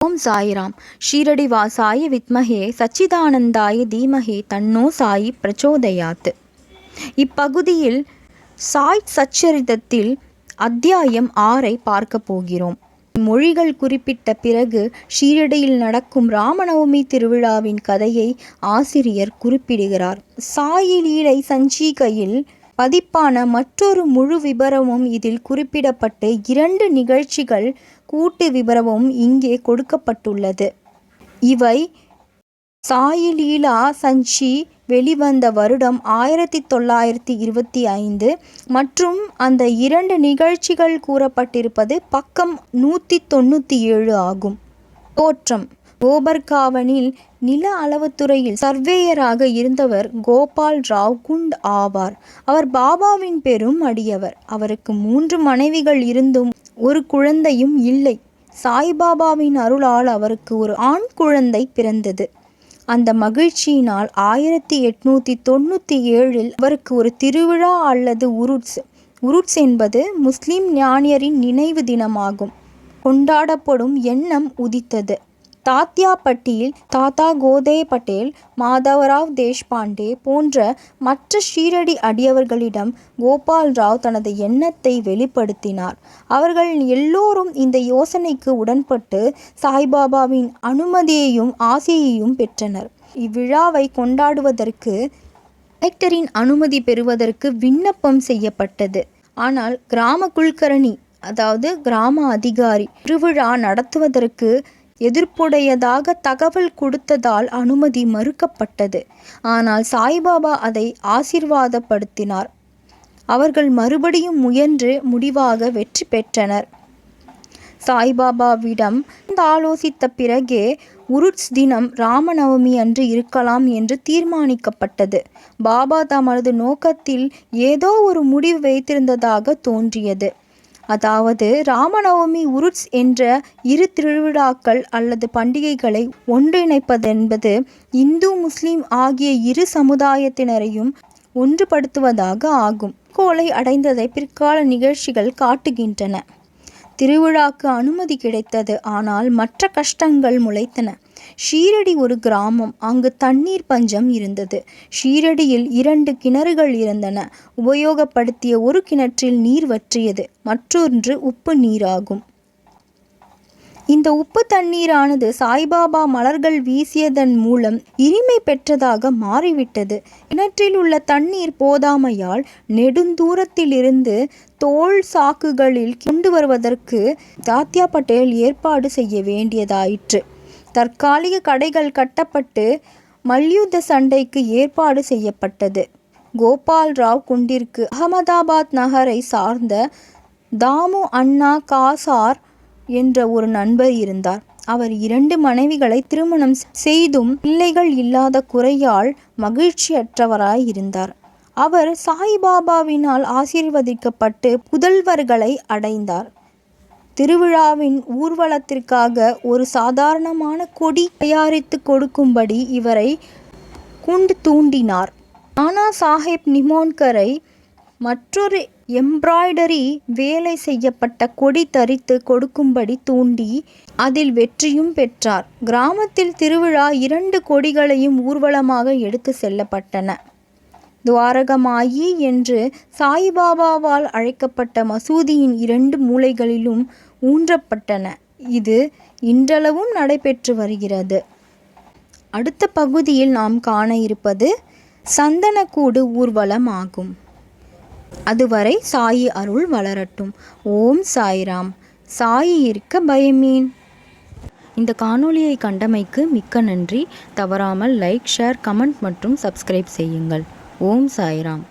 ஓம் சாய்ராம். ஷீரடி வாசாய வித்மஹே சச்சிதானந்தாய தீமஹே தன்னோ சாயி பிரச்சோதயாத். இப்பகுதியில் சாய் சச்சரிதத்தில் அத்தியாயம் 6 பார்க்க போகிறோம். மொழிகள் குறிப்பிட்ட பிறகு ஷீரடியில் நடக்கும் ராமநவமி திருவிழாவின் கதையை ஆசிரியர் குறிப்பிடுகிறார். சாயி லீலை சஞ்சிகையில் பதிப்பான மற்றொரு முழு விபரமும் இதில் குறிப்பிடப்பட்டு 2 நிகழ்ச்சிகள் கூட்டு விபரமும் இங்கே கொடுக்கப்பட்டுள்ளது. இவை சாயி லீலா சஞ்சி வெளிவந்த வருடம் 1925 மற்றும் அந்த 2 நிகழ்ச்சிகள் கூறப்பட்டிருப்பது பக்கம் 197 ஆகும். தோற்றம்: கோபர்காவனில் நில அளவுத்துறையில் சர்வேயராக இருந்தவர் கோபால் ராவ் குண்ட் ஆவார். அவர் பாபாவின் பெரும் அடியவர். அவருக்கு 3 மனைவிகள் இருந்தும் ஒரு குழந்தையும் இல்லை. சாய்பாபாவின் அருளால் அவருக்கு ஒரு ஆண் குழந்தை பிறந்தது. அந்த மகிழ்ச்சியினால் 1897 அவருக்கு ஒரு திருவிழா அல்லது உருட்ஸ் என்பது முஸ்லிம் ஞானியரின் நினைவு தினமாகும் கொண்டாடப்படும் எண்ணம் உதித்தது. தாத்யாபட்டியில் தாத்தா கோதே பட்டேல், மாதவராவ் தேஷ்பாண்டே போன்ற மற்ற ஷீரடி அடியவர்களிடம் கோபால் ராவ் தனது எண்ணத்தை வெளிப்படுத்தினார். அவர்கள் எல்லோரும் இந்த யோசனைக்கு உடன்பட்டு சாய்பாபாவின் அனுமதியையும் ஆசையையும் பெற்றனர். இவ்விழாவை கொண்டாடுவதற்கு கலெக்டரின் அனுமதி பெறுவதற்கு விண்ணப்பம் செய்யப்பட்டது. ஆனால் கிராம குல்கர்ணி, அதாவது கிராம அதிகாரி, திருவிழா நடத்துவதற்கு எதிர்ப்புடையதாக தகவல் கொடுத்ததால் அனுமதி மறுக்கப்பட்டது. ஆனால் சாய்பாபா அதை ஆசீர்வாதப்படுத்தினார். அவர்கள் மறுபடியும் முயன்று முடிவாக வெற்றி பெற்றனர். சாய்பாபாவிடம் ஆலோசித்த பிறகே உருட்ஸ் தினம் ராமநவமி அன்று இருக்கலாம் என்று தீர்மானிக்கப்பட்டது. பாபா தமது நோக்கத்தில் ஏதோ ஒரு முடிவு வைத்திருந்ததாக தோன்றியது. அதாவது ராமநவமி, உருட்ஸ் என்ற 2 திருவிழாக்கள் அல்லது பண்டிகைகளை ஒன்றிணைப்பதென்பது இந்து முஸ்லிம் ஆகிய 2 சமுதாயத்தினரையும் ஒன்றுபடுத்துவதாக ஆகும். கோலை அடைந்ததை பிற்கால நிகழ்ச்சிகள் காட்டுகின்றன. திருவிழாக்கு அனுமதி கிடைத்தது. ஆனால் மற்ற கஷ்டங்கள் முளைத்தன. ஷீரடி ஒரு கிராமம். அங்கு தண்ணீர் பஞ்சம் இருந்தது. ஷீரடியில் 2 கிணறுகள் இருந்தன. உபயோகப்படுத்திய ஒரு கிணற்றில் நீர் வற்றியது. மற்றொன்று உப்பு நீராகும். இந்த உப்பு தண்ணீரானது சாய்பாபா மலர்கள் வீசியதன் மூலம் இனிமை பெற்றதாக மாறிவிட்டது. கிணற்றில் உள்ள தண்ணீர் போதாமையால் நெடுந்தூரத்திலிருந்து தோல் சாக்குகளில் கொண்டு வருவதற்கு தாத்யா பட்டேல் ஏற்பாடு செய்ய வேண்டியதாயிற்று. தற்காலிக கடைகள் கட்டப்பட்டு மல்யுத்த சண்டைக்கு ஏற்பாடு செய்யப்பட்டது. கோபால் ராவ் குண்டிற்கு அகமதாபாத் நகரை சார்ந்த தாமு அண்ணா காசார் என்ற ஒரு நண்பர் இருந்தார். அவர் 2 மனைவிகளை திருமணம் செய்தும் பிள்ளைகள் இல்லாத குறையால் மகிழ்ச்சியற்றவராய் இருந்தார். அவர் சாய்பாபாவினால் ஆசீர்வதிக்கப்பட்டு புதல்வர்களை அடைந்தார். திருவிழாவின் ஊர்வலத்திற்காக ஒரு சாதாரணமான கொடி தயாரித்து கொடுக்கும்படி இவரை குண்ட் தூண்டினார். நானா சாஹேப் நிமோன்கரை மற்றொரு எம்ப்ராய்டரி வேலை செய்யப்பட்ட கொடி தரித்து கொடுக்கும்படி தூண்டி அதில் வெற்றியும் பெற்றார். கிராமத்தில் திருவிழா 2 கொடிகளையும் ஊர்வலமாக எடுத்து செல்லப்பட்டன. துவாரகமாயி என்று சாய்பாபாவால் அழைக்கப்பட்ட மசூதியின் 2 மூலைகளிலும் ஊன்றப்பட்டன. இது இன்றளவும் நடைபெற்று வருகிறது. அடுத்த பகுதியில் நாம் காண இருப்பது சந்தனக்கூடு ஊர்வலம் ஆகும். அதுவரை சாயி அருள் வளரட்டும். ஓம் சாய்ராம். சாயி இருக்க பயமேன். இந்த காணொளியை கண்டமைக்கு மிக்க நன்றி. தவறாமல் லைக், ஷேர், கமெண்ட் மற்றும் சப்ஸ்கிரைப் செய்யுங்கள். ஓம் சாய்ராம்.